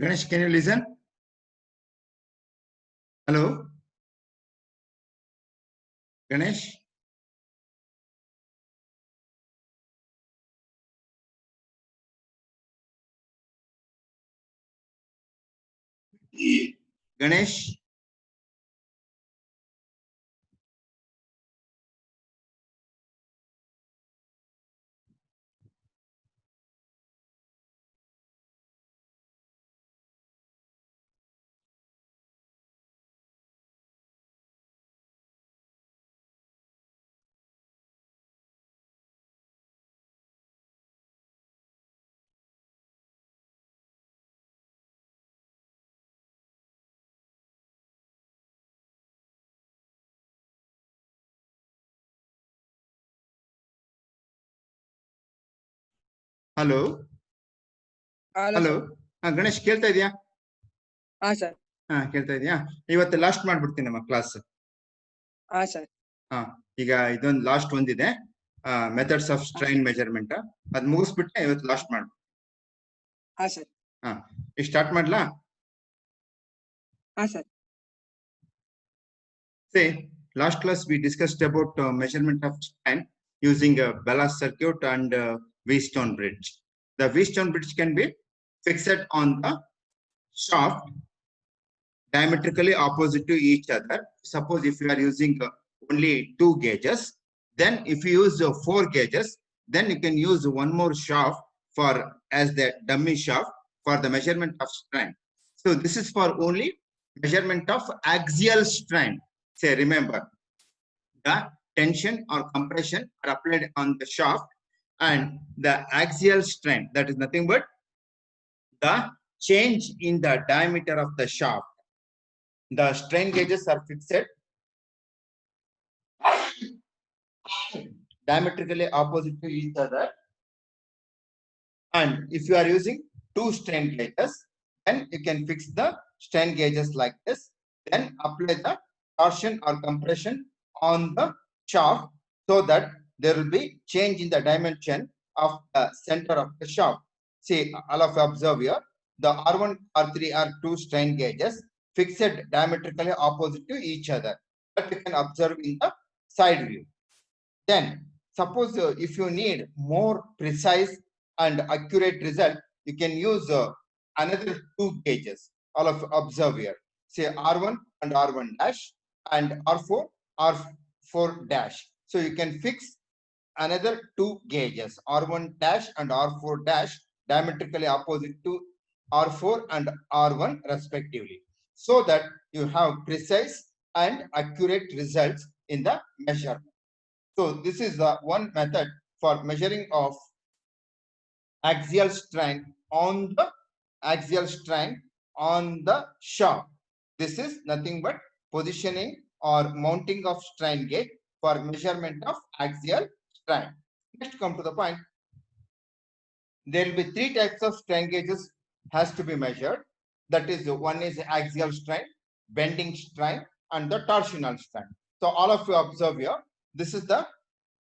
Ganesh, can you listen? Hello? Ganesh? Ganesh? Hello hello hello. Sir. Ganesh ಕೇಳ್ತಾ ಇದೆಯಾ? ಹಾ sir. ಕೇಳ್ತಾ ಇದೆಯಾ? ಇವತ್ತು ಲಾಸ್ಟ್ ಮಾಡ್ಬಿಡ್ತೀನಿ ನಮ್ಮ ಕ್ಲಾಸ್. ಹಾ ಸರ್. ಈಗ ಇದೊಂದು ಲಾಸ್ಟ್ ಒಂದಿದೆ, ಮೆಥಡ್ಸ್ ಆಫ್ ಸ್ಟ್ರೈನ್ ಮೆಜರ್ಮೆಂಟ್. ಅದ್ ಮುಗಿಸ್ಬಿಟ್ಟೆ ಇವತ್ತು ಲಾಸ್ಟ್ ಮಾಡು. ಹಾ ಸರ್. ಈಗ ಸ್ಟಾರ್ಟ್ ಮಾಡ್ಲಾ? ಹಾ sir. Say, last class we discussed about measurement of strain using a ballast circuit and V-stone bridge. The V-stone bridge can be fixed on the shaft diametrically opposite to each other. Suppose if you are using only 2 gauges, then if you use 4 gauges, then you can use one more shaft for as the dummy shaft for the measurement of strain. So this is for only measurement of axial strain. Say, remember, the tension or compression are applied on the shaft, and the axial strain, that is nothing but the change in the diameter of the shaft. The strain gauges are fixed diametrically opposite to each other, and if you are using 2 strain gauges, then you can fix the strain gauges like this, then apply the torsion or compression on the shaft so that there will be change in the dimension of the center of the shaft. See, all of you observe here, the R1, R3 are 2 strain gauges fixed diametrically opposite to each other, that you can observe in the side view. Then suppose if you need more precise and accurate result, you can use another 2 gauges. All of you observe here, say R1 and R1 dash and R4 R4 dash. So you can fix another 2 gauges, R1 dash and R4 dash, diametrically opposite to R4 and R1 respectively, so that you have precise and accurate results in the measurement. So this is the one method for measuring of axial strain on the shaft. This is nothing but positioning or mounting of strain gauge for measurement of axial strain. Next, come to the point. There will be 3 types of strain gauges has to be measured. That is, one is axial strain, bending strain, and the torsional strain. So all of you observe here, this is the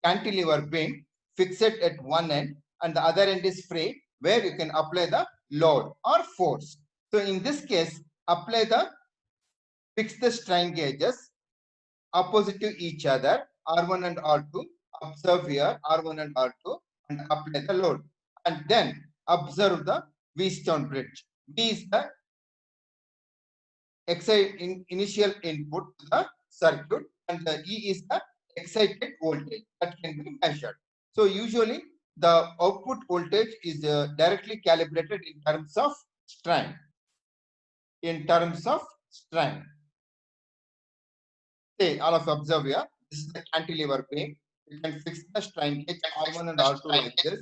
cantilever beam fixed at one end and the other end is free, where you can apply the load or force. So in this case, apply the fix the strain gauges opposite to each other, R1 and R2. Observe here R1 and R2 and apply the load, and then observe the V-stone bridge. V is the initial input to the circuit, and the E is the excited voltage that can be measured. So usually the output voltage is directly calibrated in terms of strain. Say, all of you observe here, this is the cantilever beam. You can fix the strain gauge R1 and R2 like this.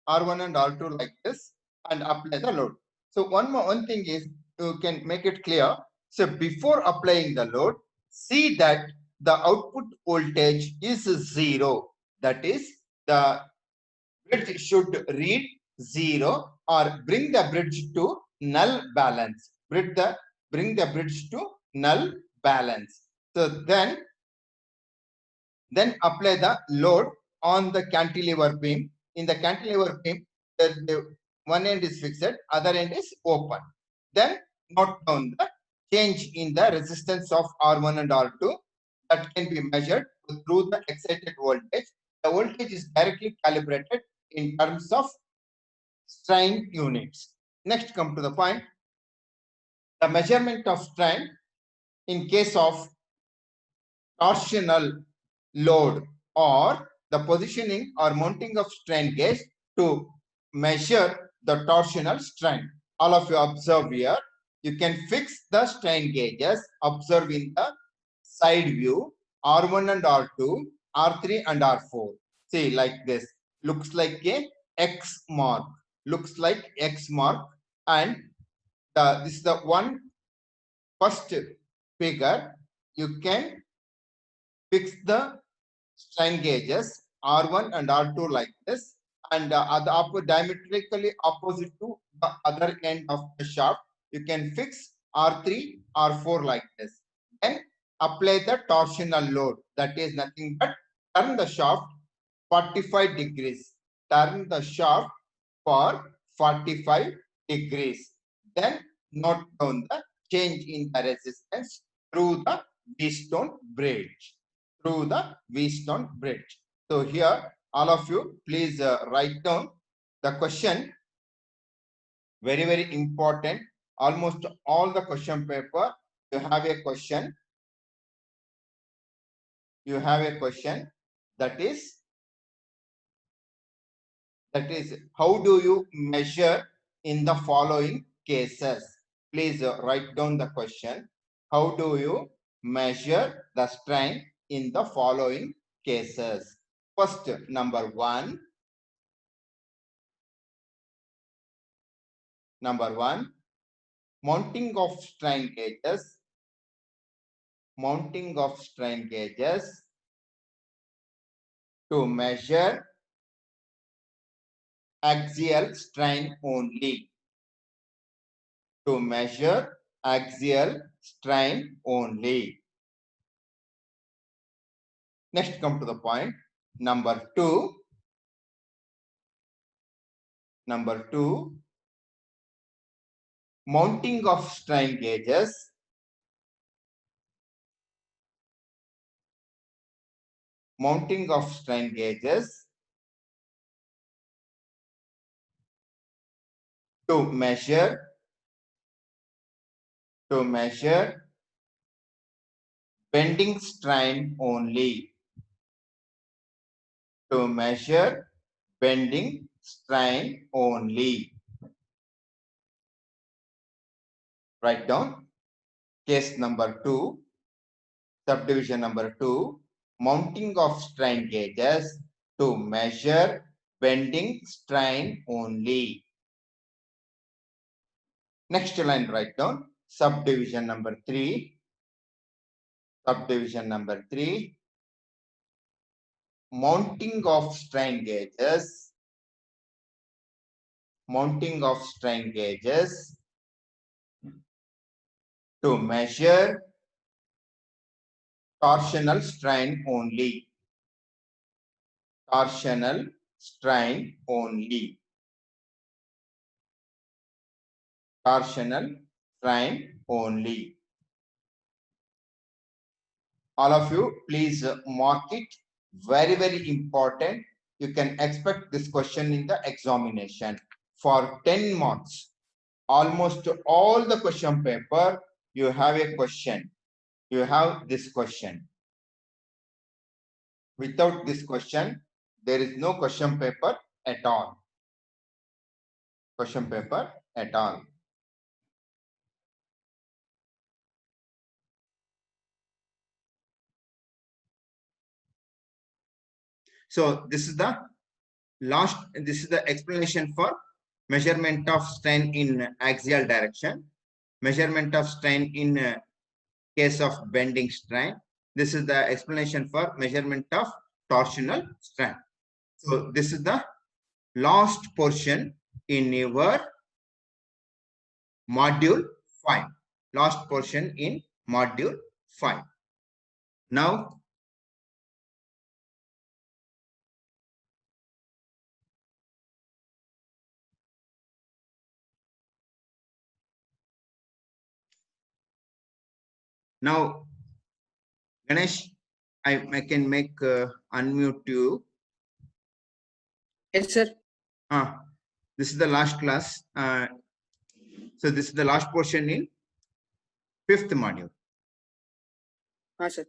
R1 and R2 like this, and apply the load. So one thing is, you can make it clear. So before applying the load, see that the output voltage is 0. That is, the bridge should read 0 or bring the bridge to null balance. Bring the bridge to null balance. So then Then apply the load on the cantilever beam. In the cantilever beam, the one end is fixed, other end is open. Then note down the change in the resistance of R1 and R2 that can be measured through the excited voltage. The voltage is directly calibrated in terms of strain units. Next, come to the point. The measurement of strain in case of torsional load or the positioning or mounting of strain gauge to measure the torsional strain. All of you observe here. You can fix the strain gauges. Observe in the side view R1 and R2, R3 and R4. See, like this. Looks like a X mark. Looks like X mark. And this is the one first figure. You can fix the strain gauges R1 and R2 like this, and diametrically opposite to the other end of the shaft, you can fix R3, R4 like this. Then apply the torsional load, that is nothing but turn the shaft 45 degrees. Turn the shaft for 45 degrees. Then note down the change in the resistance through the V-stone bridge. Through the V-stone bridge. So here, all of you, please write down the question. Very, very important. Almost all the question paper, you have a question. You have a question that is how do you measure in the following cases? Please write down the question. How do you measure the strain in the following cases? First, number one, mounting of strain gauges. Mounting of strain gauges to measure axial strain only. To measure axial strain only. Next, come to the point. Number two, mounting of strain gauges. Mounting of strain gauges to measure bending strain only. To measure bending strain only. Write down case number 2, subdivision number 2, mounting of strain gauges to measure bending strain only. Next line, write down subdivision number 3. Subdivision number 3, mounting of strain gauges. Mounting of strain gauges to measure torsional strain only. Torsional strain only. Torsional strain only. All of you, please mark it. Very, very important. You can expect this question in the examination for 10 marks. Almost all the question paper, you have a question. You have this question. Without this question, there is no question paper at all. Question paper at all. So this is the explanation for measurement of strain in axial direction, measurement of strain in case of bending strain. This is the explanation for measurement of torsional strain. So this is the last portion in your module 5. Last portion in module 5. Now Now, Ganesh, I can make unmute you. Yes, sir. This is the last class. So this is the last portion in 5th module. Sir.